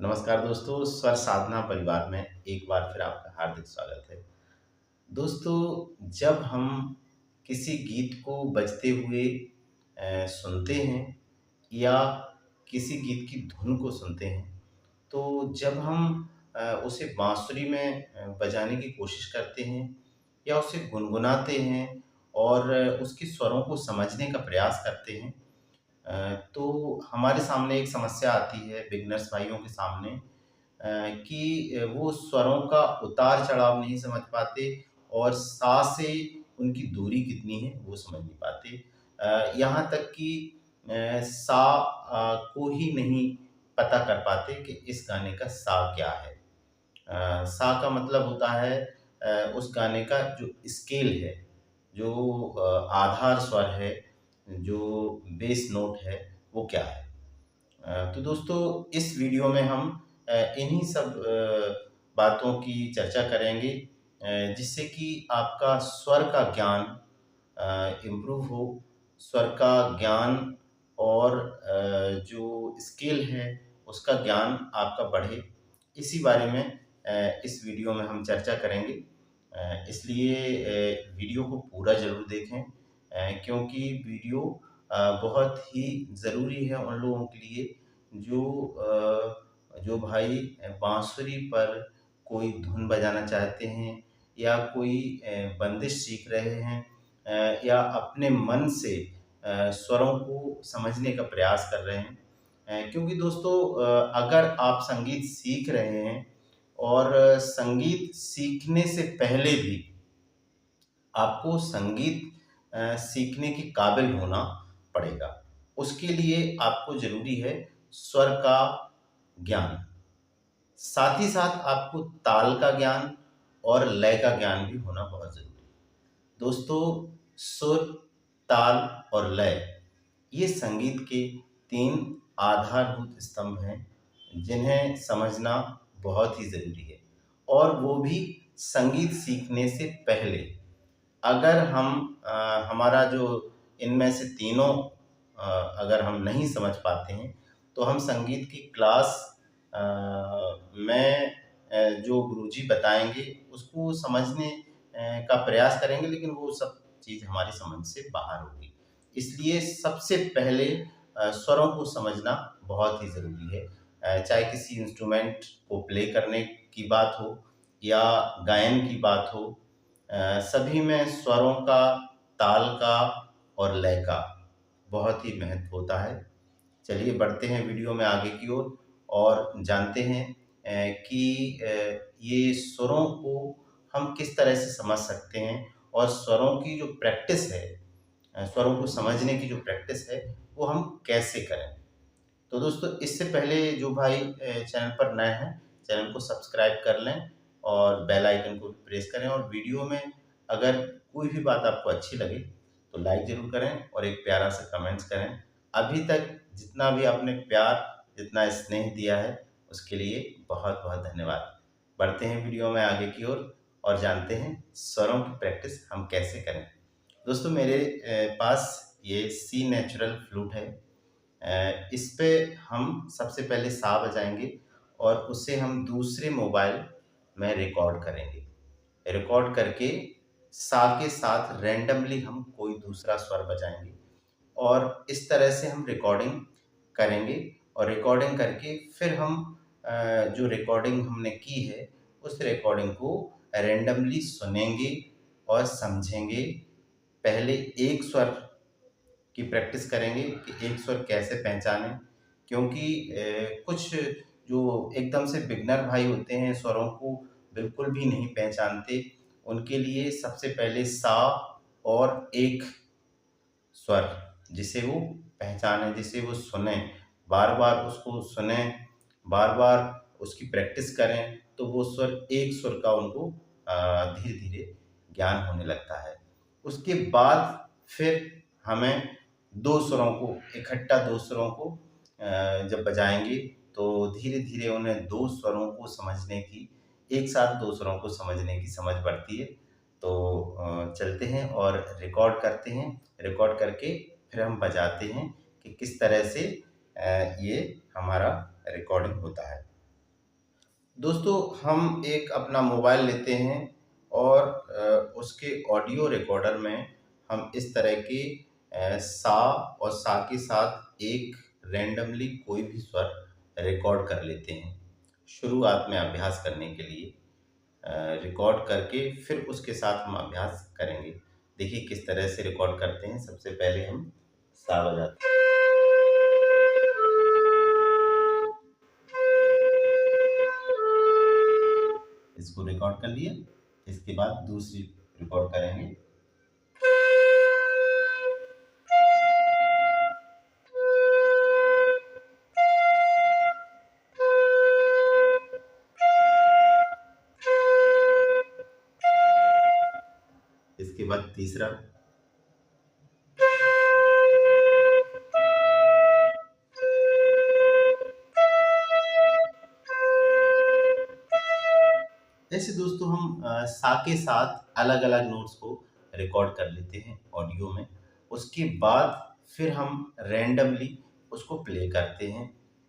नमस्कार दोस्तों, स्वर साधना परिवार में एक बार फिर आपका हार्दिक स्वागत है। दोस्तों, जब हम किसी गीत को बजते हुए सुनते हैं या किसी गीत की धुन को सुनते हैं, तो जब हम उसे बाँसुरी में बजाने की कोशिश करते हैं या उसे गुनगुनाते हैं और उसके स्वरों को समझने का प्रयास करते हैं, तो हमारे सामने एक समस्या आती है बिगिनर्स भाइयों के सामने, कि वो स्वरों का उतार-चढ़ाव नहीं समझ पाते और सा से उनकी दूरी कितनी है वो समझ नहीं पाते। यहाँ तक कि सा को ही नहीं पता कर पाते कि इस गाने का सा क्या है। सा का मतलब होता है उस गाने का जो स्केल है, जो आधार स्वर है, जो बेस नोट है, वो क्या है। तो दोस्तों, इस वीडियो में हम इन्हीं सब बातों की चर्चा करेंगे, जिससे कि आपका स्वर का ज्ञान इम्प्रूव हो, स्वर का ज्ञान और जो स्केल है उसका ज्ञान आपका बढ़े। इसी बारे में इस वीडियो में हम चर्चा करेंगे। इसलिए वीडियो को पूरा ज़रूर देखें, क्योंकि वीडियो बहुत ही ज़रूरी है उन लोगों के लिए जो भाई बाँसुरी पर कोई धुन बजाना चाहते हैं या कोई बंदिश सीख रहे हैं, या अपने मन से स्वरों को समझने का प्रयास कर रहे हैं। क्योंकि दोस्तों, अगर आप संगीत सीख रहे हैं और संगीत सीखने से पहले भी आपको संगीत सीखने के काबिल होना पड़ेगा। उसके लिए आपको ज़रूरी है स्वर का ज्ञान। साथ ही साथ आपको ताल का ज्ञान और लय का ज्ञान भी होना बहुत ज़रूरी है। दोस्तों, सुर, ताल और लय ये संगीत के 3 आधारभूत स्तंभ हैं, जिन्हें समझना बहुत ही ज़रूरी है और वो भी संगीत सीखने से पहले। अगर हम हमारा जो इनमें से तीनों अगर हम नहीं समझ पाते हैं, तो हम संगीत की क्लास में जो गुरुजी बताएँगे उसको समझने का प्रयास करेंगे, लेकिन वो सब चीज़ हमारी समझ से बाहर होगी। इसलिए सबसे पहले स्वरों को समझना बहुत ही ज़रूरी है। चाहे किसी इंस्ट्रूमेंट को प्ले करने की बात हो या गायन की बात हो, सभी में स्वरों का, ताल का और लय का बहुत ही महत्व होता है। चलिए बढ़ते हैं वीडियो में आगे की ओर और जानते हैं कि ये स्वरों को हम किस तरह से समझ सकते हैं और स्वरों की जो प्रैक्टिस है, स्वरों को समझने की जो प्रैक्टिस है, वो हम कैसे करें। तो दोस्तों, इससे पहले जो भाई चैनल पर नए हैं, चैनल को सब्सक्राइब कर लें और बेल आइकन को भी प्रेस करें और वीडियो में अगर कोई भी बात आपको अच्छी लगे तो लाइक ज़रूर करें और एक प्यारा सा कमेंट्स करें। अभी तक जितना भी आपने प्यार, जितना स्नेह दिया है, उसके लिए बहुत-बहुत धन्यवाद। बढ़ते हैं वीडियो में आगे की ओर और जानते हैं स्वरों की प्रैक्टिस हम कैसे करें। दोस्तों, मेरे पास ये सी नेचुरल फ्लूट है। इस पे हम सबसे पहले सा बजाएँगे और उसे हम दूसरे मोबाइल में रिकॉर्ड करेंगे। रिकॉर्ड करके सा के साथ रैंडमली हम कोई दूसरा स्वर बजाएँगे और इस तरह से हम रिकॉर्डिंग करेंगे और रिकॉर्डिंग करके फिर हम जो रिकॉर्डिंग हमने की है, उस रिकॉर्डिंग को रैंडमली सुनेंगे और समझेंगे। पहले एक स्वर की प्रैक्टिस करेंगे कि एक स्वर कैसे पहचानें, क्योंकि कुछ जो एकदम से बिगिनर भाई होते हैं, स्वरों को बिल्कुल भी नहीं पहचानते, उनके लिए सबसे पहले सा और एक स्वर जिसे वो पहचानें, जिसे वो सुनें, बार-बार उसको सुनें, बार-बार उसकी प्रैक्टिस करें, तो वो स्वर एक स्वर का उनको धीरे-धीरे ज्ञान होने लगता है। उसके बाद फिर हमें 2 स्वरों को इकट्ठा 2 स्वरों को जब बजाएँगे, तो धीरे-धीरे उन्हें 2 स्वरों को समझने की, एक साथ 2 स्वरों को समझने की समझ बढ़ती है। तो चलते हैं और रिकॉर्ड करते हैं। रिकॉर्ड करके फिर हम बजाते हैं कि किस तरह से ये हमारा रिकॉर्डिंग होता है। दोस्तों हम एक अपना मोबाइल लेते हैं और उसके ऑडियो रिकॉर्डर में हम इस तरह के सा और सा के साथ एक रैंडमली कोई भी स्वर रिकॉर्ड कर लेते हैं शुरुआत में अभ्यास करने के लिए। रिकॉर्ड करके फिर उसके साथ हम अभ्यास करेंगे। देखिए किस तरह से रिकॉर्ड करते हैं। सबसे पहले हम सा बजाते हैं। इसको रिकॉर्ड कर लिया। इसके बाद दूसरी रिकॉर्ड करेंगे। इसके बाद तीसरा। ऐसे दोस्तों हम सा के साथ अलग-अलग नोट्स को रिकॉर्ड कर लेते हैं ऑडियो में। उसके बाद फिर हम रैंडमली उसको प्ले करते हैं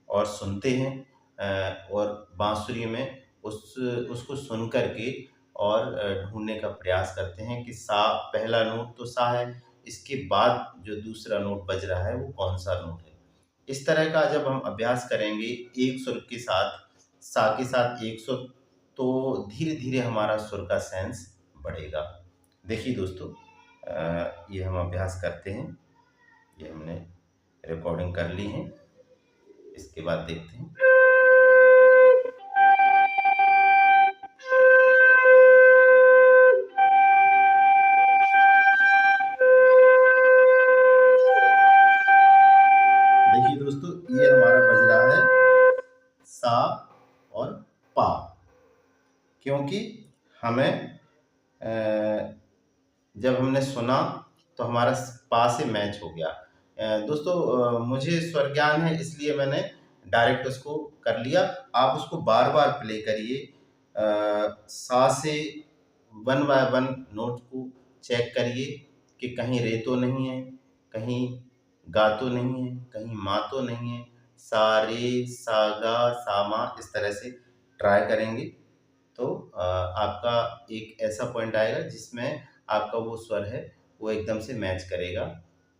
और सुनते हैं और बांसुरी में उसको सुन कर के और ढूँढने का प्रयास करते हैं कि सा पहला नोट तो सा है, इसके बाद जो दूसरा नोट बज रहा है वो कौन-सा नोट है। इस तरह का जब हम अभ्यास करेंगे एक सुर के साथ, सा के साथ एक सुर, तो धीरे-धीरे हमारा सुर का सेंस बढ़ेगा। देखिए दोस्तों ये हम अभ्यास करते हैं। ये हमने रिकॉर्डिंग कर ली है। इसके बाद देखते हैं। देखिए दोस्तों ये हमारा बज रहा है सा और पा, क्योंकि हमें जब हमने सुना तो हमारा पा से मैच हो गया। दोस्तों मुझे स्वर ज्ञान है इसलिए मैंने डायरेक्ट उसको कर लिया। आप उसको बार-बार प्ले करिए। सा से वन बाय वन नोट को चेक करिए कि कहीं रे तो नहीं है, कहीं गा तो नहीं है, कहीं मा तो नहीं है। सा रे, सा गा, सा मा इस तरह से ट्राई करेंगे तो आपका एक ऐसा पॉइंट आएगा जिसमें आपका वो स्वर है वो एकदम से मैच करेगा।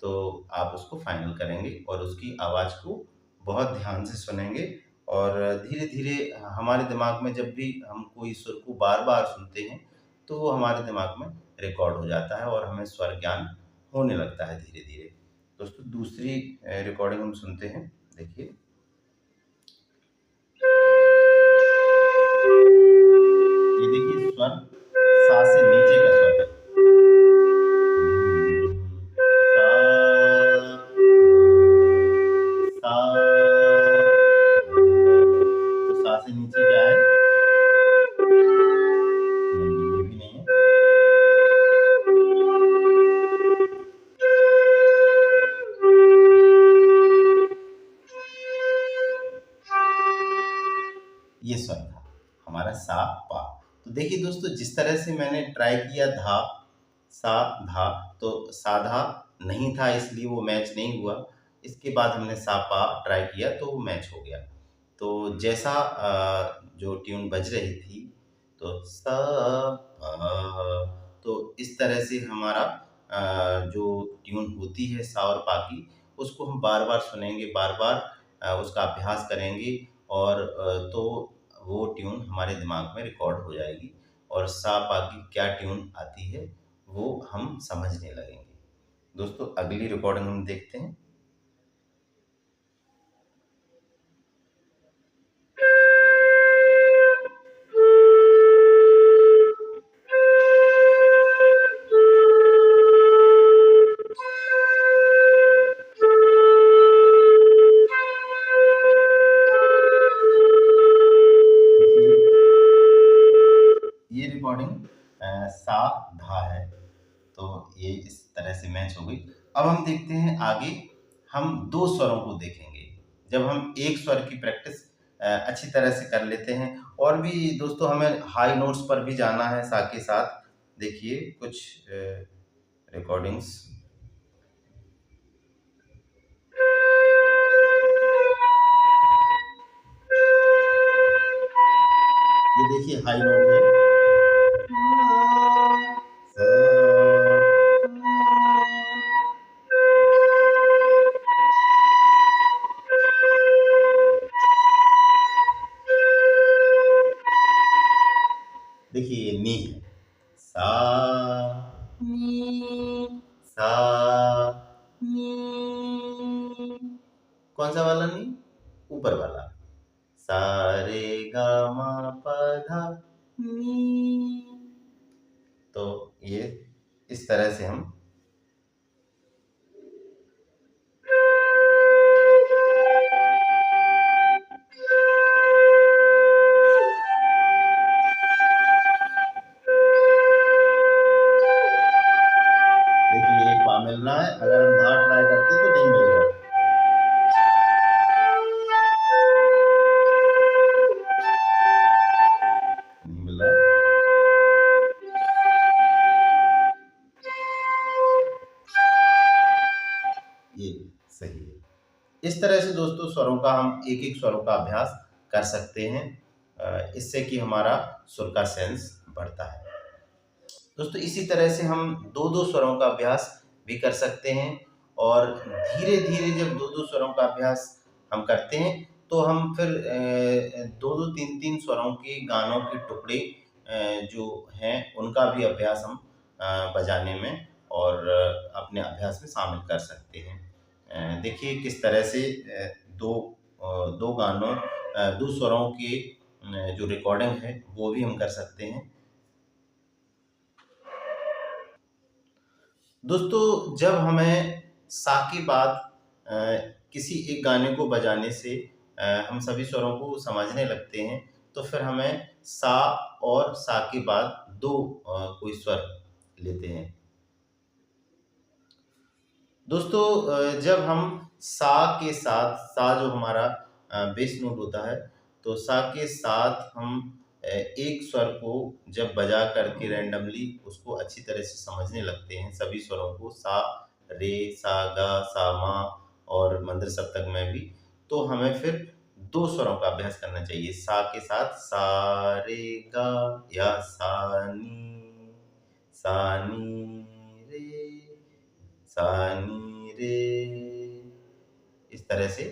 तो आप उसको फाइनल करेंगे और उसकी आवाज़ को बहुत ध्यान से सुनेंगे और धीरे-धीरे हमारे दिमाग में जब भी हम कोई सुर को बार-बार सुनते हैं, तो वो हमारे दिमाग में रिकॉर्ड हो जाता है और हमें स्वर ज्ञान होने लगता है धीरे-धीरे। दोस्तों दूसरी रिकॉर्डिंग हम सुनते हैं। देखिए। ये देखिए स्वर सा से नीचे का स्वर है। सा, तो सा से नीचे क्या है? नहीं, ये भी नहीं है। ये स्वर था हमारा सा पा। तो देखिए दोस्तों जिस तरह से मैंने ट्राई किया धा सा धा, तो साधा नहीं था इसलिए वो मैच नहीं हुआ। इसके बाद हमने सा पा ट्राई किया तो वो मैच हो गया। तो जैसा जो ट्यून बज रही थी तो सा पा, तो इस तरह से हमारा जो ट्यून होती है सा और पा की, उसको हम बार-बार सुनेंगे, बार-बार उसका अभ्यास करेंगे और तो वो ट्यून हमारे दिमाग में रिकॉर्ड हो जाएगी और सा पा की क्या ट्यून आती है, वो हम समझने लगेंगे। दोस्तों अगली रिकॉर्डिंग हम देखते हैं। ये रिकॉर्डिंग सा धा है, तो ये इस तरह से मैच हो गई। अब हम देखते हैं आगे, हम 2 स्वरों को देखेंगे। जब हम एक स्वर की प्रैक्टिस अच्छी तरह से कर लेते हैं और भी दोस्तों हमें हाई नोट्स पर भी जाना है सा के साथ। देखिए कुछ रिकॉर्डिंग्स। देखिए हाई नोट है। सा, देखिए ये नी है। सा, नी, सा, नी। कौन सा वाला नी? ऊपर वाला। सा रे गा मा पा धा नी। तो ये इस तरह से हम देखिए ये पा मिल रहा है। अगर हम धा ट्राई करते तो नहीं मिलेगा। नहीं मिल रहा। ये सही है। इस तरह से दोस्तों स्वरों का हम एक-एक स्वरों का अभ्यास कर सकते हैं। इससे कि हमारा सुर का सेंस बढ़ता है। दोस्तों इसी तरह से हम 2-2 स्वरों का अभ्यास भी कर सकते हैं और धीरे-धीरे जब 2-2 स्वरों का अभ्यास हम करते हैं तो हम फिर 2-2 3-3 स्वरों के गानों के टुकड़े जो हैं उनका भी अभ्यास हम बजाने में और अपने अभ्यास में शामिल कर सकते हैं। देखिए किस तरह से 2 गानों 2 स्वरों के जो रिकॉर्डिंग है वो भी हम कर सकते हैं। दोस्तों जब हमें सा के बाद अ, किसी एक गाने को बजाने से हम सभी स्वरों को समझने लगते हैं, तो फिर हमें सा और सा के बाद 2 कोई स्वर लेते हैं। दोस्तों जब हम सा के साथ सा जो हमारा बेस नोट होता है, तो सा के साथ हम एक स्वर को जब बजा करके रैंडमली उसको अच्छी तरह से समझने लगते हैं, सभी स्वरों को सा, रे, सा, गा, सा, मा और मंद्र सप्तक में भी, तो हमें फिर 2 स्वरों का अभ्यास करना चाहिए। सा के साथ सा, रे, गा या सा, नी, रे, सा, नी, रे। इस तरह से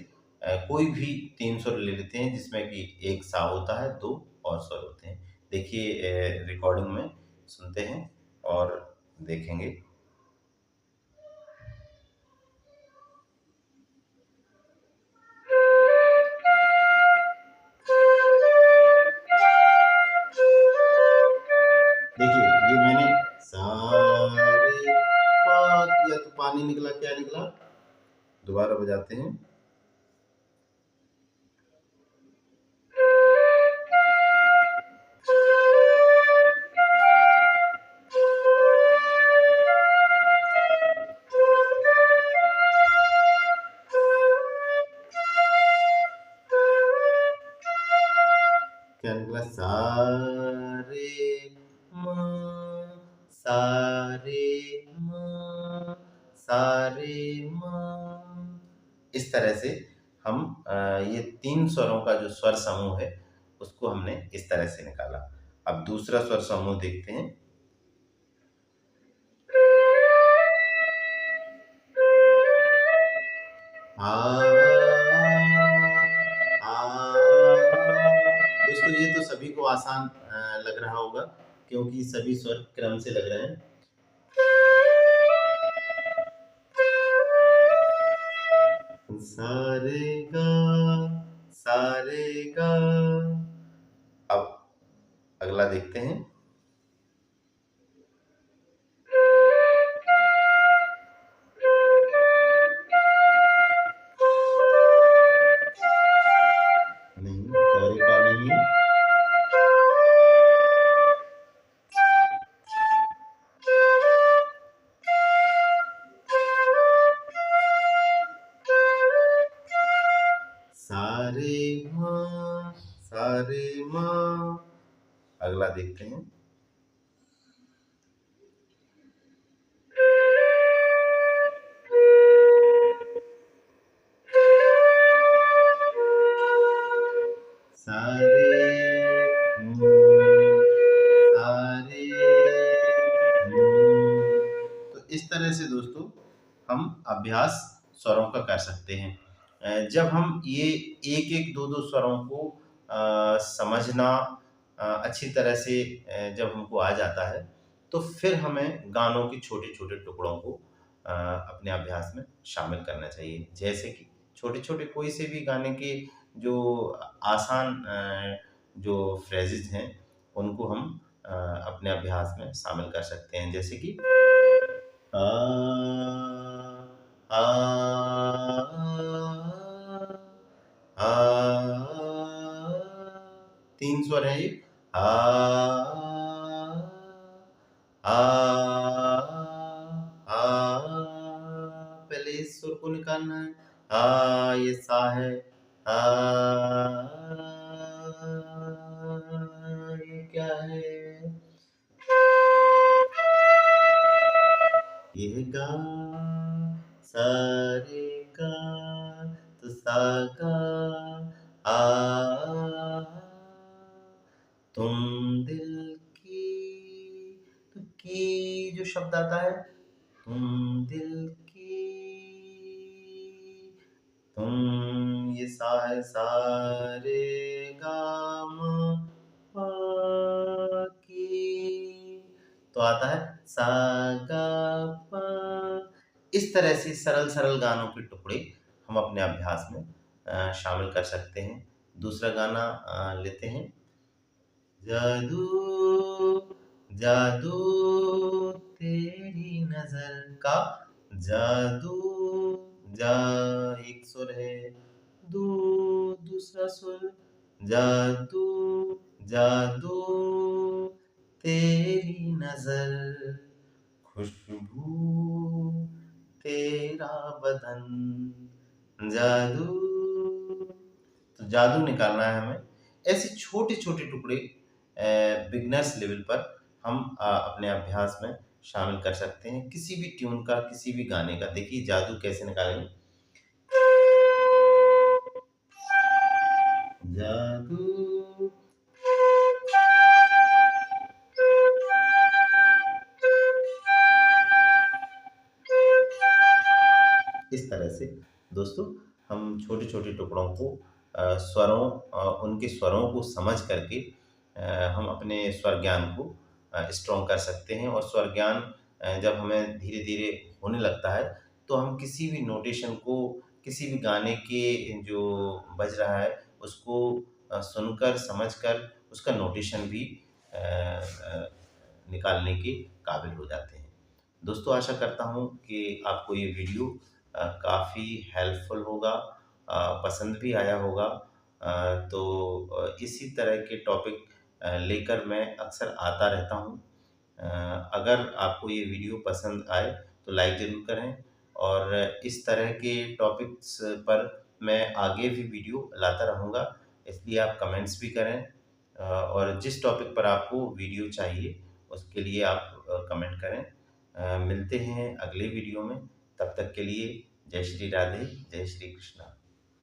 कोई भी 3 स्वर ले लेते हैं जिसमें कि 1 सा होता है, 2 और स्वर होते हैं। देखिए रिकॉर्डिंग में सुनते हैं और देखेंगे। देखिए ये मैंने सा, रे, पा किया तो पा नहीं निकला, क्या निकला? दोबारा बजाते हैं। क्या निकला? सा, रे, म, सा, रे, म, सा, रे, म। इस तरह से हम ये 3 स्वरों का जो स्वर समूह है, उसको हमने इस तरह से निकाला। अब दूसरा स्वर समूह देखते हैं। आ, आ, दोस्तों ये तो सभी को आसान लग रहा होगा क्योंकि सभी स्वर क्रम से लग रहे हैं। सा रे गा, सा रे गा। अब अगला देखते हैं। नहीं, सा रे पा नहीं है। सा रे मा, सा रे मा। अगला देखते हैं। सा रे तरह से दोस्तों हम अभ्यास स्वरों का कर सकते हैं। जब हम ये एक-एक, दो-दो स्वरों को समझना अच्छी तरह से जब हमको आ जाता है, तो फिर हमें गानों के छोटे-छोटे टुकड़ों को अपने अभ्यास में शामिल करना चाहिए। जैसे कि छोटे-छोटे कोई से भी गाने के जो आसान जो फ्रेजेज़ हैं, उनको हम अपने अभ्यास में शामिल कर सकते हैं। जैसे कि आ, आ, आ, 3 स्वर हैं ये। आ, आ, आ, पहले इस सुर को निकालना है। ये सा है। आ, ये क्या है? ये गा, सा रे गा, तो सा गा, आ, तुम दिल की जो शब्द आता है, तुम दिल की, तुम ये सा है, सा रे गा मा पा की, तो आता है सा गा पा। इस तरह से सरल-सरल गानों के टुकड़े हम अपने अभ्यास में शामिल कर सकते हैं। दूसरा गाना लेते हैं। जादू, जादू तेरी नज़र का, जादू, जा एक सुर है, दू दूसरा सुर, जादू, जादू तेरी नज़र, खुशबू तेरा बदन, जादू। तो जादू निकालना है हमें। ऐसे छोटे-छोटे टुकड़े बिगिनर्स लेवल पर हम अपने अभ्यास में शामिल कर सकते हैं। किसी भी ट्यून का, किसी भी गाने का। देखिए जादू कैसे निकालेंगे। जादू, इस तरह से दोस्तों हम छोटे-छोटे टुकड़ों को उनके स्वरों को समझ करके हम अपने स्वर ज्ञान को स्ट्रॉन्ग कर सकते हैं। और स्वर ज्ञान जब हमें धीरे-धीरे होने लगता है, तो हम किसी भी नोटेशन को, किसी भी गाने के जो बज रहा है, उसको सुनकर, समझकर उसका नोटेशन भी निकालने के काबिल हो जाते हैं। दोस्तों आशा करता हूँ कि आपको ये वीडियो काफ़ी हेल्पफुल होगा, पसंद भी आया होगा। तो इसी तरह के टॉपिक लेकर मैं अक्सर आता रहता हूँ। अगर आपको ये वीडियो पसंद आए तो लाइक ज़रूर करें, और इस तरह के टॉपिक्स पर मैं आगे भी वीडियो लाता रहूँगा, इसलिए आप कमेंट्स भी करें। और जिस टॉपिक पर आपको वीडियो चाहिए, उसके लिए आप कमेंट करें। मिलते हैं अगले वीडियो में। तब तक के लिए जय श्री राधे, जय श्री कृष्णा।